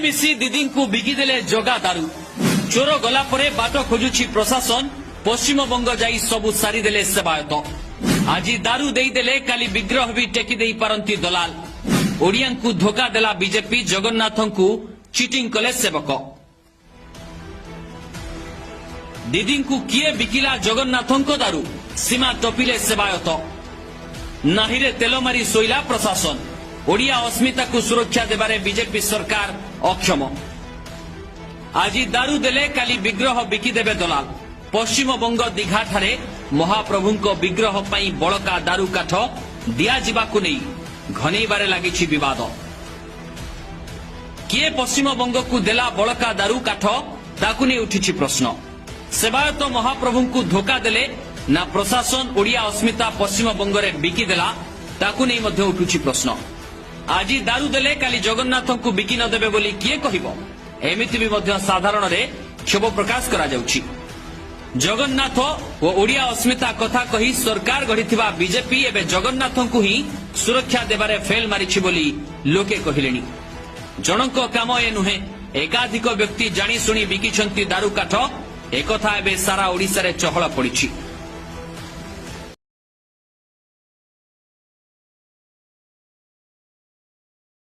मिलीमिशी दीदी को बिकिदेले जगा दारू चोर गला परे बाट खोजुछि प्रशासन पश्चिमबंग जाई सबु सारीदेले सेवायत आज दारू देदेले काली विग्रह भी टेकी देई पारंती दलाल ओडिया को धोखा देला बीजेपी जगन्नाथ को चिटिंग कले सेवक दीदी को किए बिकिला जगन्नाथ दारू सीमा टपिले सेवायत नाहिरे तेल मारी सोइला प्रशासन ओडिया अस्मिता को सुरक्षा देबारे बीजेपी सरकार अक्षम आज दारू देले काली विग्रह बिकिदेबे दलाल पश्चिमबंग दीघा ठारे महाप्रभु विग्रह पाई बड़का दारू काठ दिया जिबाकु नहीं घनेबारे लागिछि विवाद किए पश्चिमबंग को देला बड़का दारू काठ ताकु नहीं उठिछि प्रश्न सेवायत महाप्रभु को धोखा देले ना प्रशासन ओडिया अस्मिता पश्चिमबंग रे बिकिदेला ताकु नहीं मध्य उठुछि प्रश्न आज दारू देले काली जगन्नाथ को बिकी न देबे बोली किए कहिबो एमिति भी मध्य साधारण रे क्षोभ प्रकाश करा जाउछि जगन्नाथ और ओडिया अस्मिता कथा कही सरकार गढ़िथिबा बीजेपी एबे जगन्नाथ को ही सुरक्षा देबारे फेल मारिछि बोली लोके कहिलेनी जनक काम ए नुहे एकाधिक व्यक्ति जानी सुनी बिकिछंती दारू काठ एकथा एबे सारा ओडिसा रे चहल पड़िछि।